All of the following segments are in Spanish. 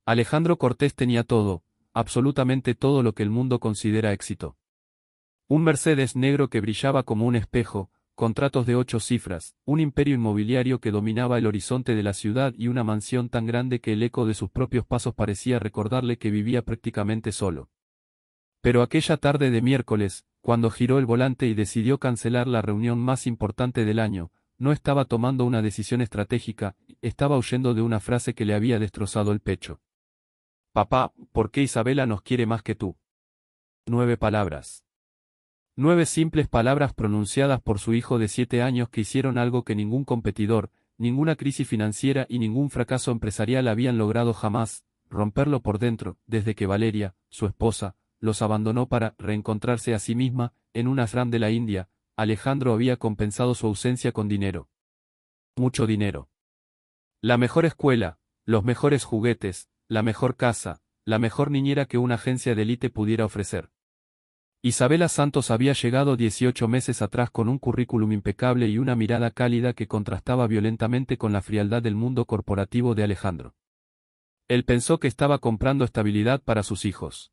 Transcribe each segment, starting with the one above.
Alejandro Cortés tenía todo, absolutamente todo lo que el mundo considera éxito. Un Mercedes negro que brillaba como un espejo, contratos de 8 cifras, un imperio inmobiliario que dominaba el horizonte de la ciudad y una mansión tan grande que el eco de sus propios pasos parecía recordarle que vivía prácticamente solo. Pero aquella tarde de miércoles, cuando giró el volante y decidió cancelar la reunión más importante del año, no estaba tomando una decisión estratégica, estaba huyendo de una frase que le había destrozado el pecho. Papá, ¿por qué Isabela nos quiere más que tú? 9 palabras. 9 simples palabras pronunciadas por su hijo de 7 años que hicieron algo que ningún competidor, ninguna crisis financiera y ningún fracaso empresarial habían logrado jamás, romperlo por dentro, desde que Valeria, su esposa, los abandonó para reencontrarse a sí misma, en un ashram de la India. Alejandro había compensado su ausencia con dinero. Mucho dinero. La mejor escuela, los mejores juguetes, la mejor casa, la mejor niñera que una agencia de élite pudiera ofrecer. Isabela Santos había llegado 18 meses atrás con un currículum impecable y una mirada cálida que contrastaba violentamente con la frialdad del mundo corporativo de Alejandro. Él pensó que estaba comprando estabilidad para sus hijos.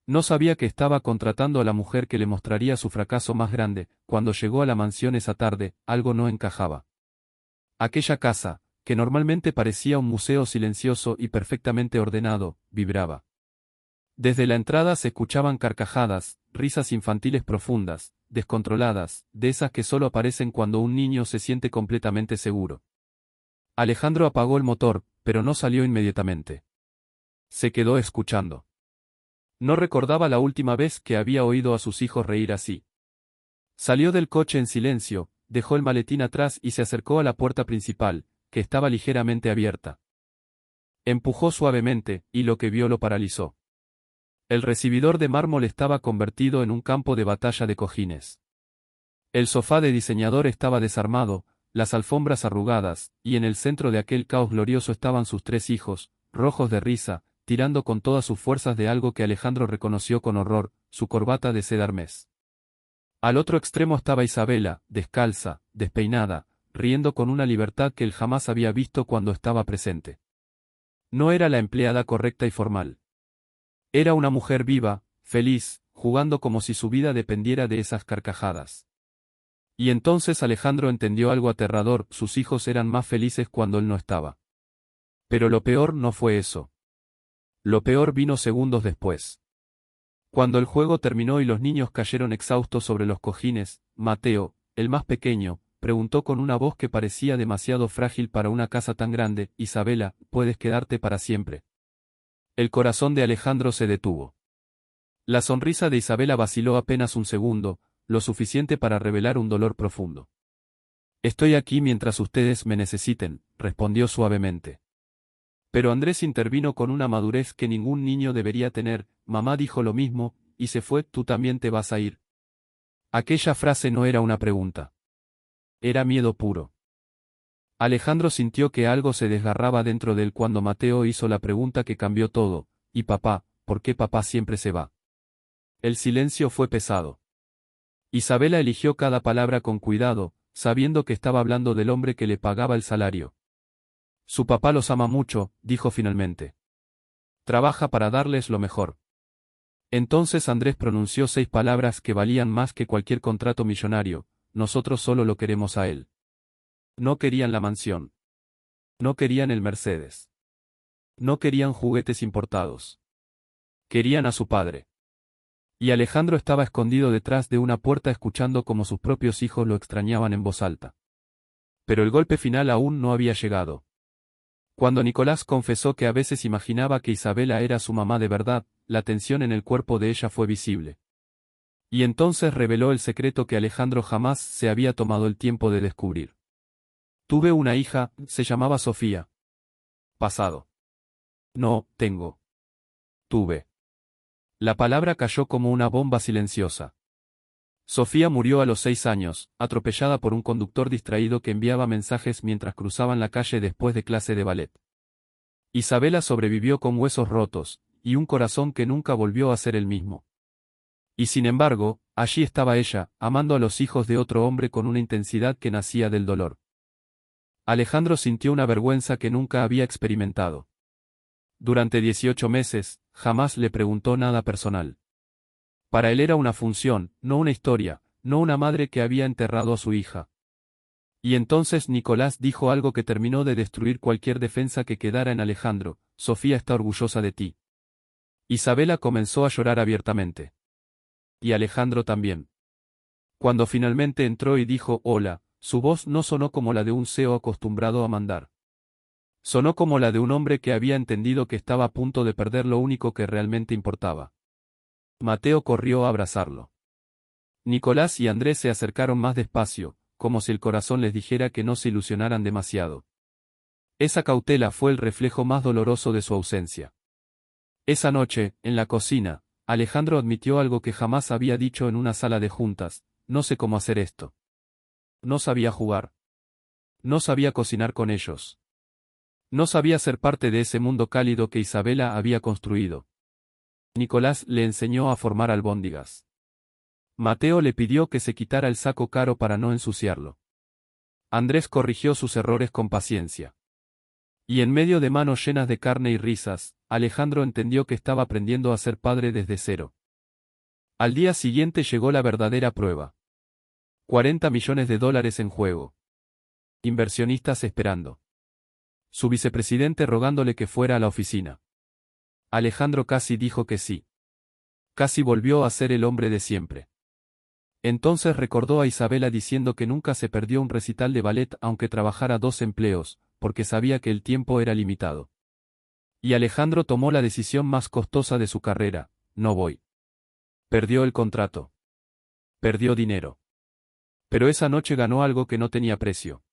No sabía que estaba contratando a la mujer que le mostraría su fracaso más grande. Cuando llegó a la mansión esa tarde, algo no encajaba. Aquella casa, que normalmente parecía un museo silencioso y perfectamente ordenado, vibraba. Desde la entrada se escuchaban carcajadas, risas infantiles profundas, descontroladas, de esas que solo aparecen cuando un niño se siente completamente seguro. Alejandro apagó el motor, pero no salió inmediatamente. Se quedó escuchando. No recordaba la última vez que había oído a sus hijos reír así. Salió del coche en silencio, dejó el maletín atrás y se acercó a la puerta principal, que estaba ligeramente abierta. Empujó suavemente, y lo que vio lo paralizó. El recibidor de mármol estaba convertido en un campo de batalla de cojines. El sofá de diseñador estaba desarmado, las alfombras arrugadas, y en el centro de aquel caos glorioso estaban sus 3 hijos, rojos de risa, tirando con todas sus fuerzas de algo que Alejandro reconoció con horror, su corbata de seda armés. Al otro extremo estaba Isabela, descalza, despeinada, riendo con una libertad que él jamás había visto cuando estaba presente. No era la empleada correcta y formal. Era una mujer viva, feliz, jugando como si su vida dependiera de esas carcajadas. Y entonces Alejandro entendió algo aterrador: sus hijos eran más felices cuando él no estaba. Pero lo peor no fue eso. Lo peor vino segundos después. Cuando el juego terminó y los niños cayeron exhaustos sobre los cojines, Mateo, el más pequeño, preguntó con una voz que parecía demasiado frágil para una casa tan grande: Isabela, ¿puedes quedarte para siempre? El corazón de Alejandro se detuvo. La sonrisa de Isabela vaciló apenas un segundo, lo suficiente para revelar un dolor profundo. Estoy aquí mientras ustedes me necesiten, respondió suavemente. Pero Andrés intervino con una madurez que ningún niño debería tener: mamá dijo lo mismo, y se fue, ¿tú también te vas a ir? Aquella frase no era una pregunta. Era miedo puro. Alejandro sintió que algo se desgarraba dentro de él cuando Mateo hizo la pregunta que cambió todo: ¿y papá, por qué papá siempre se va? El silencio fue pesado. Isabela eligió cada palabra con cuidado, sabiendo que estaba hablando del hombre que le pagaba el salario. Su papá los ama mucho, dijo finalmente. Trabaja para darles lo mejor. Entonces Andrés pronunció 6 palabras que valían más que cualquier contrato millonario: nosotros solo lo queremos a él. No querían la mansión. No querían el Mercedes. No querían juguetes importados. Querían a su padre. Y Alejandro estaba escondido detrás de una puerta escuchando cómo sus propios hijos lo extrañaban en voz alta. Pero el golpe final aún no había llegado. Cuando Nicolás confesó que a veces imaginaba que Isabela era su mamá de verdad, la tensión en el cuerpo de ella fue visible. Y entonces reveló el secreto que Alejandro jamás se había tomado el tiempo de descubrir. Tuve una hija, se llamaba Sofía. Pasado. No, tengo. Tuve. La palabra cayó como una bomba silenciosa. Sofía murió a los 6 años, atropellada por un conductor distraído que enviaba mensajes mientras cruzaban la calle después de clase de ballet. Isabela sobrevivió con huesos rotos, y un corazón que nunca volvió a ser el mismo. Y sin embargo, allí estaba ella, amando a los hijos de otro hombre con una intensidad que nacía del dolor. Alejandro sintió una vergüenza que nunca había experimentado. Durante 18 meses, jamás le preguntó nada personal. Para él era una función, no una historia, no una madre que había enterrado a su hija. Y entonces Nicolás dijo algo que terminó de destruir cualquier defensa que quedara en Alejandro: Sofía está orgullosa de ti. Isabela comenzó a llorar abiertamente. Y Alejandro también. Cuando finalmente entró y dijo hola, su voz no sonó como la de un CEO acostumbrado a mandar. Sonó como la de un hombre que había entendido que estaba a punto de perder lo único que realmente importaba. Mateo corrió a abrazarlo. Nicolás y Andrés se acercaron más despacio, como si el corazón les dijera que no se ilusionaran demasiado. Esa cautela fue el reflejo más doloroso de su ausencia. Esa noche, en la cocina, Alejandro admitió algo que jamás había dicho en una sala de juntas: no sé cómo hacer esto. No sabía jugar. No sabía cocinar con ellos. No sabía ser parte de ese mundo cálido que Isabela había construido. Nicolás le enseñó a formar albóndigas. Mateo le pidió que se quitara el saco caro para no ensuciarlo. Andrés corrigió sus errores con paciencia. Y en medio de manos llenas de carne y risas, Alejandro entendió que estaba aprendiendo a ser padre desde cero. Al día siguiente llegó la verdadera prueba. $40 millones en juego. Inversionistas esperando. Su vicepresidente rogándole que fuera a la oficina. Alejandro casi dijo que sí. Casi volvió a ser el hombre de siempre. Entonces recordó a Isabela diciendo que nunca se perdió un recital de ballet aunque trabajara 2 empleos, porque sabía que el tiempo era limitado. Y Alejandro tomó la decisión más costosa de su carrera: no voy. Perdió el contrato. Perdió dinero. Pero esa noche ganó algo que no tenía precio.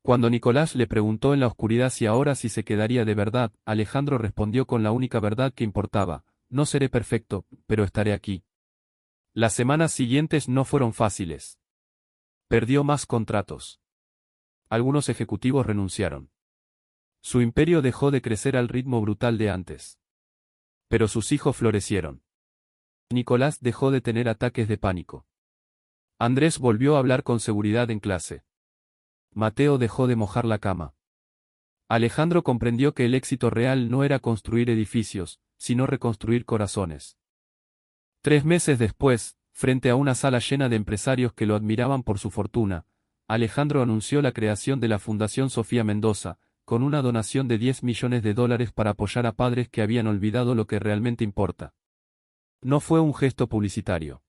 Cuando Nicolás le preguntó en la oscuridad si ahora sí se quedaría de verdad, Alejandro respondió con la única verdad que importaba: no seré perfecto, pero estaré aquí. Las semanas siguientes no fueron fáciles. Perdió más contratos. Algunos ejecutivos renunciaron. Su imperio dejó de crecer al ritmo brutal de antes. Pero sus hijos florecieron. Nicolás dejó de tener ataques de pánico. Andrés volvió a hablar con seguridad en clase. Mateo dejó de mojar la cama. Alejandro comprendió que el éxito real no era construir edificios, sino reconstruir corazones. 3 meses después, frente a una sala llena de empresarios que lo admiraban por su fortuna, Alejandro anunció la creación de la Fundación Sofía Mendoza, con una donación de $10 millones para apoyar a padres que habían olvidado lo que realmente importa. No fue un gesto publicitario.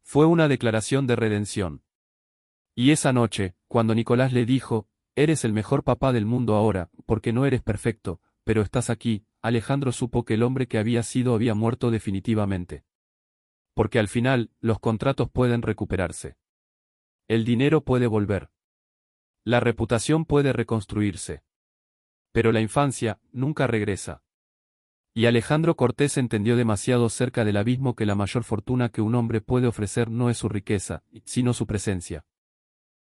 Fue una declaración de redención. Y esa noche, cuando Nicolás le dijo: eres el mejor papá del mundo ahora, porque no eres perfecto, pero estás aquí, Alejandro supo que el hombre que había sido había muerto definitivamente. Porque al final, los contratos pueden recuperarse. El dinero puede volver. La reputación puede reconstruirse. Pero la infancia nunca regresa. Y Alejandro Cortés entendió demasiado cerca del abismo que la mayor fortuna que un hombre puede ofrecer no es su riqueza, sino su presencia.